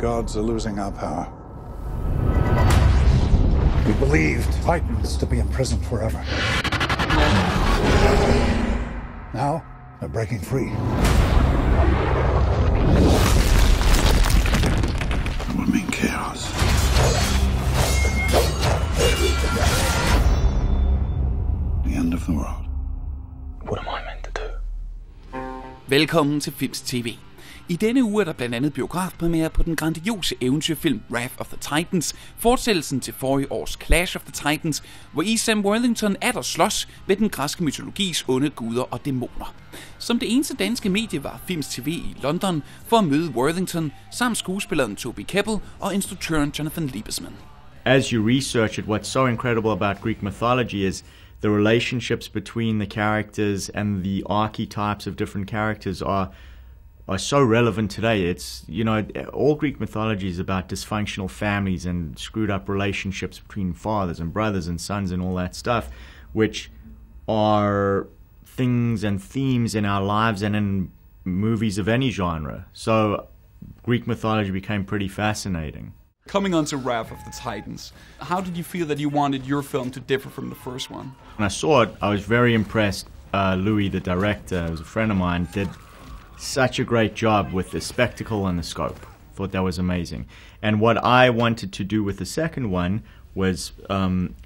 gods are losing our power. We believed Titans to be imprisoned forever. Now, they're breaking free. It would mean chaos. The end of the world. What am I meant to do? Velkommen til Filmz TV. I denne uge er der blandt andet biografpremiere på den grandiose eventyrfilm Wrath of the Titans, fortsættelsen til forrige års Clash of the Titans, hvor i Sam Worthington atter slås med den græske mytologis onde guder og dæmoner. Som det eneste danske medie var Filmz TV i London for at møde Worthington, samt skuespilleren Toby Kebbell og instruktøren Liebesman. As you research it, what's so incredible about Greek mythology is the relationships between the characters and the archetypes of different characters are so relevant today. It's, you know, all Greek mythology is about dysfunctional families and screwed up relationships between fathers and brothers and sons and all that stuff, which are things and themes in our lives and in movies of any genre. So Greek mythology became pretty fascinating. Coming on to Wrath of the Titans, how did you feel that you wanted your film to differ from the first one? When I saw it, I was very impressed. Louis, the director, who's a friend of mine, did such a great job with the spectacle and the scope. Thought that was amazing. And what I wanted to do with the second one was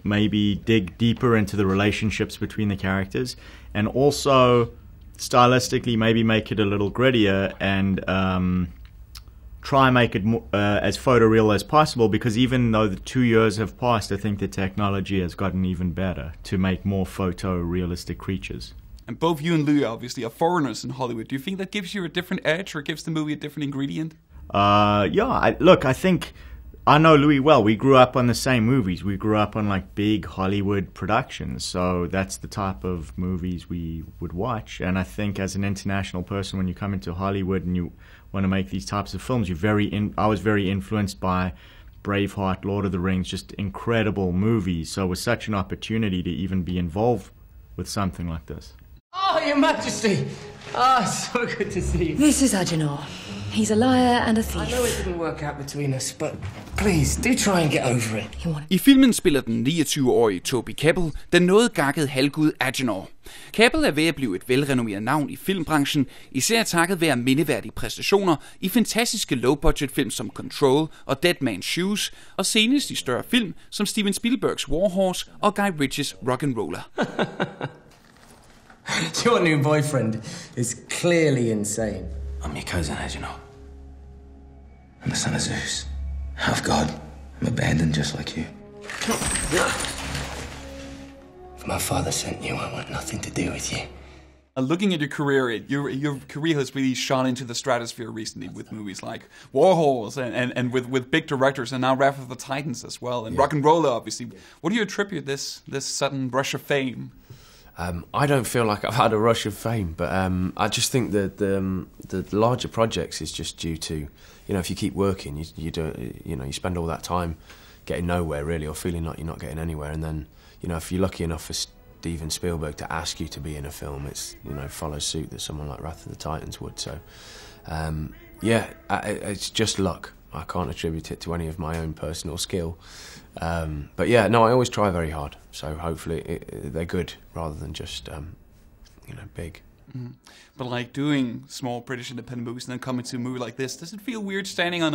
maybe dig deeper into the relationships between the characters, and also stylistically maybe make it a little grittier and try and make it as photoreal as possible, because even though the 2 years have passed, I think the technology has gotten even better to make more photorealistic creatures. And both you and Louis obviously are foreigners in Hollywood. Do you think that gives you a different edge or gives the movie a different ingredient? I think I know Louis well. We grew up on the same movies. We grew up on like big Hollywood productions, so that's the type of movies we would watch. And I think as an international person, when you come into Hollywood and you want to make these types of films, I was very influenced by Braveheart, Lord of the Rings, just incredible movies. So it was such an opportunity to even be involved with something like this. Oh, Your Majesty! Ah, so good to see you. This is Agenor. He's a liar and a thief. I know it didn't work out between us, but please, do try and get over it. I filmen spiller den 29-årige Toby Kebbell den noget gakkede halvgud Agenor. Kebbell er ved at blive et velrenommeret navn i filmbranchen, især takket være mindeværdige præstationer i fantastiske low-budget film som Control og Dead Man's Shoes, og senest i større film som Steven Spielbergs War Horse og Guy Ritchies Rock'n'Roller. Your new boyfriend is clearly insane. I'm your cousin, Agenor. I'm the son of Zeus, half god. I'm abandoned just like you. If my father sent you, I want nothing to do with you. Looking at your career, your career has really shot into the stratosphere recently with movies like War Horse and with big directors, and now Wrath of the Titans as well, and Rock'n'Roller, obviously. What do you attribute this sudden rush of fame? I don't feel like I've had a rush of fame, but I just think that the larger projects is just due to, you know, if you keep working, you spend all that time getting nowhere really, or feeling like you're not getting anywhere, and then, you know, if you're lucky enough for Steven Spielberg to ask you to be in a film, it's, you know, follows suit that someone like Wrath of the Titans would. So, it's just luck. I can't attribute it to any of my own personal skill. But yeah, no, I always try very hard. So hopefully they're good rather than just, big. Mm-hmm. But like doing small British independent movies and then coming to a movie like this, does it feel weird standing on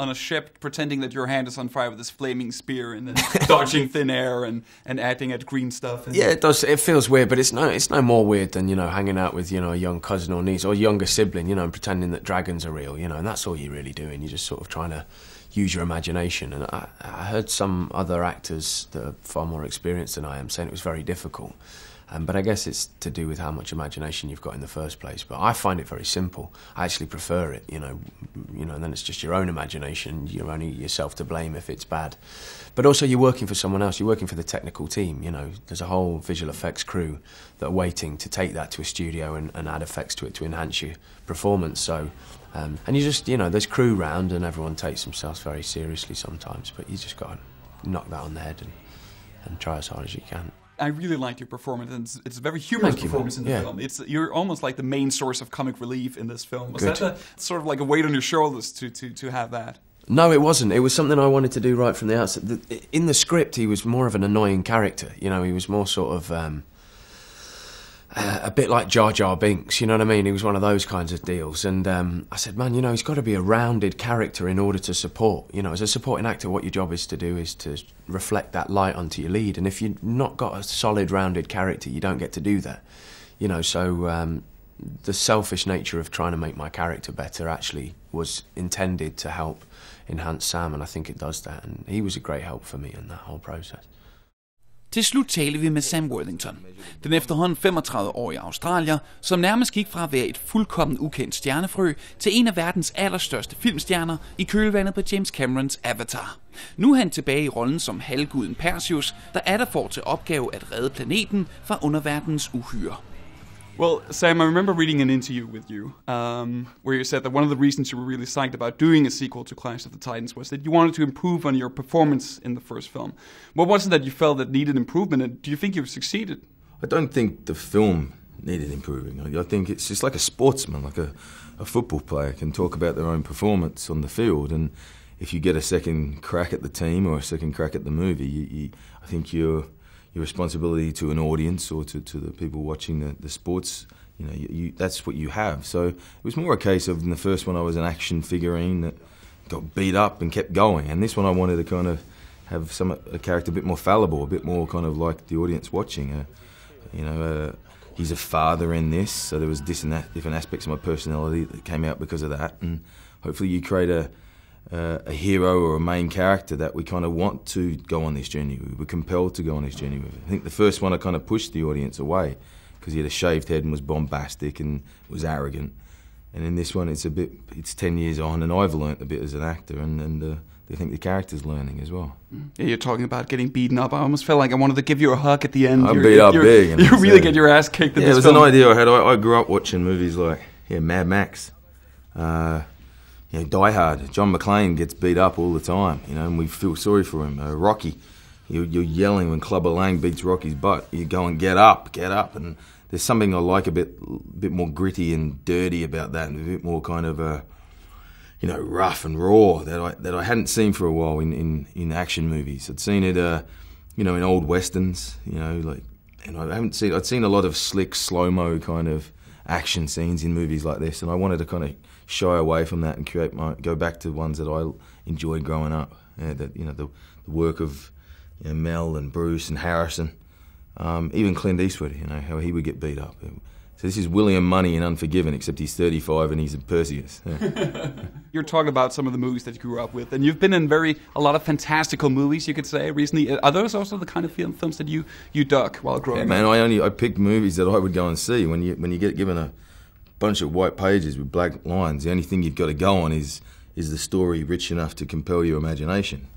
a ship pretending that your hand is on fire with this flaming spear and then dodging thin air and acting at green stuff? Yeah, it does. It feels weird, but it's no more weird than, you know, hanging out with, you know, a young cousin or niece or younger sibling, you know, and pretending that dragons are real, you know, and that's all you're really doing. You're just sort of trying to use your imagination. And I heard some other actors that are far more experienced than I am saying it was very difficult. But I guess it's to do with how much imagination you've got in the first place. But I find it very simple. I actually prefer it, you know, and then it's just your own imagination. You're only yourself to blame if it's bad. But also you're working for someone else. You're working for the technical team, you know. There's a whole visual effects crew that are waiting to take that to a studio and add effects to it to enhance your performance. So, and you just, you know, there's crew round and everyone takes themselves very seriously sometimes. But you just got to knock that on the head and try as hard as you can. I really liked your performance, and it's a very humorous performance in the film. You're almost like the main source of comic relief in this film. Was that sort of like a weight on your shoulders to have that? No, it wasn't. It was something I wanted to do right from the outset. In the script, he was more of an annoying character. You know, he was more sort of a bit like Jar Jar Binks, you know what I mean? He was one of those kinds of deals. And I said, man, you know, he's got to be a rounded character in order to support. You know, as a supporting actor, what your job is to do is to reflect that light onto your lead. And if you've not got a solid, rounded character, you don't get to do that. You know, so the selfish nature of trying to make my character better actually was intended to help enhance Sam, and I think it does that. And he was a great help for me in that whole process. Til slut taler vi med Sam Worthington, den efterhånden 35-årige australier, som nærmest gik fra at være et fuldkommen ukendt stjernefrø til en af verdens allerstørste filmstjerner i kølvandet på James Camerons Avatar. Nu er han tilbage i rollen som halvguden Perseus, der atter får til opgave at redde planeten fra underverdenens uhyre. Well, Sam, I remember reading an interview with you where you said that one of the reasons you were really psyched about doing a sequel to Clash of the Titans was that you wanted to improve on your performance in the first film. What was it that you felt that needed improvement, and do you think you've succeeded? I don't think the film needed improving. I think it's just like a sportsman, like a football player can talk about their own performance on the field, and if you get a second crack at the team or a second crack at the movie, I think your responsibility to an audience or to the people watching the sports, you know, that's what you have. So it was more a case of, in the first one I was an action figurine that got beat up and kept going, and this one I wanted to kind of have a character a bit more fallible, a bit more kind of like the audience watching. He's a father in this, so there was different aspects of my personality that came out because of that, and hopefully you create a hero or a main character that we kind of want to go on this journey with. We're compelled to go on this journey with. I think the first one I kind of pushed the audience away because he had a shaved head and was bombastic and was arrogant. And in this one it's 10 years on, and I've learnt a bit as an actor, and I think the character's learning as well. Yeah, you're talking about getting beaten up. I almost felt like I wanted to give you a hug at the end. I beat up big. You really get your ass kicked in this film. Yeah, it was an idea I had. I grew up watching movies like Mad Max. Die Hard. John McClane gets beat up all the time, you know, and we feel sorry for him. Rocky, you're yelling when Clubber Lang beats Rocky's butt. You go and get up, and there's something I like a bit more gritty and dirty about that, and a bit more kind of rough and raw that I hadn't seen for a while in action movies. I'd seen it, in old westerns, and I'd seen a lot of slick slow-mo kind of action scenes in movies like this, and I wanted to kind of shy away from that and go back to ones that I enjoyed growing up. The work of Mel and Bruce and Harrison, even Clint Eastwood. How he would get beat up. So this is William Money in Unforgiven, except he's 35 and he's a Perseus. Yeah. You're talking about some of the movies that you grew up with, and you've been in a lot of fantastical movies, you could say, recently. Are those also the kind of films that you dug while growing up? Man, I picked movies that I would go and see. When you get given a bunch of white pages with black lines, the only thing you've got to go on is the story rich enough to compel your imagination.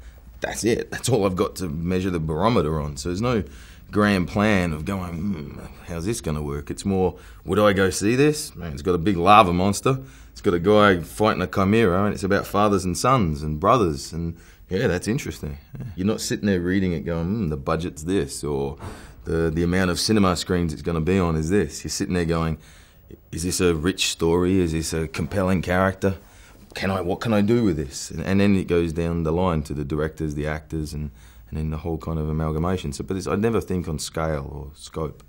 That's it. That's all I've got to measure the barometer on. So there's no grand plan of going, how's this going to work? It's more, would I go see this? Man, it's got a big lava monster. It's got a guy fighting a chimera, and it's about fathers and sons and brothers. And yeah, that's interesting. Yeah. You're not sitting there reading it going, the budget's this, or the amount of cinema screens it's going to be on is this. You're sitting there going, is this a rich story? Is this a compelling character? What can I do with this? And then it goes down the line to the directors, the actors, and then the whole kind of amalgamation. But I never think on scale or scope.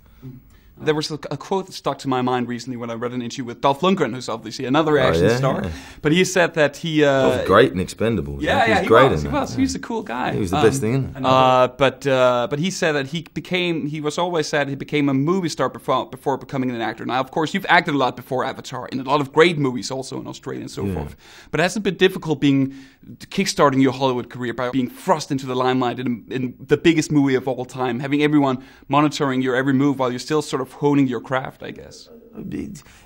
There was a quote that stuck to my mind recently when I read an interview with Dolph Lundgren, who's obviously another action star. Yeah. But he said that he... Dolph's great in Expendables. Yeah, he was. Yeah. He's a cool guy. He was the best thing in it. But he said that he was always said he became a movie star before becoming an actor. Now, of course, you've acted a lot before Avatar, in a lot of great movies also in Australia and so forth. But it hasn't been difficult kickstarting your Hollywood career by being thrust into the limelight in the biggest movie of all time, having everyone monitoring your every move while you're still sort of honing your craft, I guess.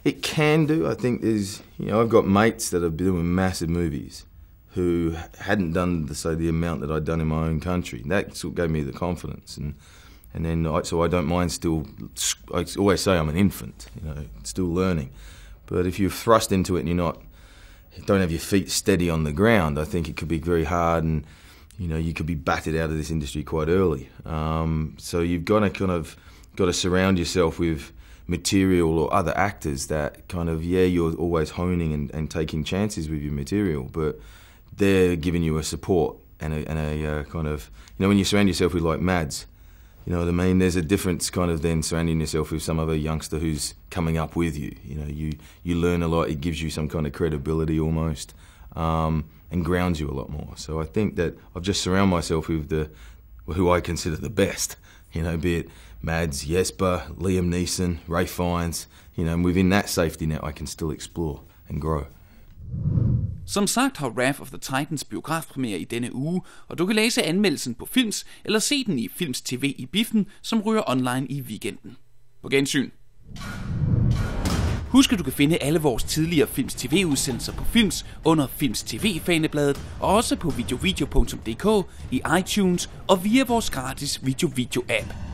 It can do. I think there's, I've got mates that have been doing massive movies who hadn't done the amount that I'd done in my own country. That sort of gave me the confidence, and then so I don't mind still. I always say I'm an infant, still learning. But if you're thrust into it and you don't have your feet steady on the ground, I think it could be very hard, and you could be battered out of this industry quite early. So you've got to surround yourself with material or other actors that you're always honing and taking chances with your material, but they're giving you a support and a kind of, when you surround yourself with like Mads, you know what I mean? There's a difference kind of then surrounding yourself with some other youngster who's coming up with you. You learn a lot. It gives you some kind of credibility almost, and grounds you a lot more. So I think that I've just surrounded myself with who I consider the best. Be it Mads, Jesper, Liam Neeson, Ray Fiennes. And within that safety net, I can still explore and grow. Som sagt har Wrath of the Titans biografpremiere i denne uge, og du kan læse anmeldelsen på Filmz, eller se den i Filmz TV i biffen, som ryger online i weekenden. På gensyn. Husk, at du kan finde alle vores tidligere Filmz TV-udsendelser på Filmz under Filmz TV-fanebladet, og også på videovideo.dk, i iTunes og via vores gratis video-app.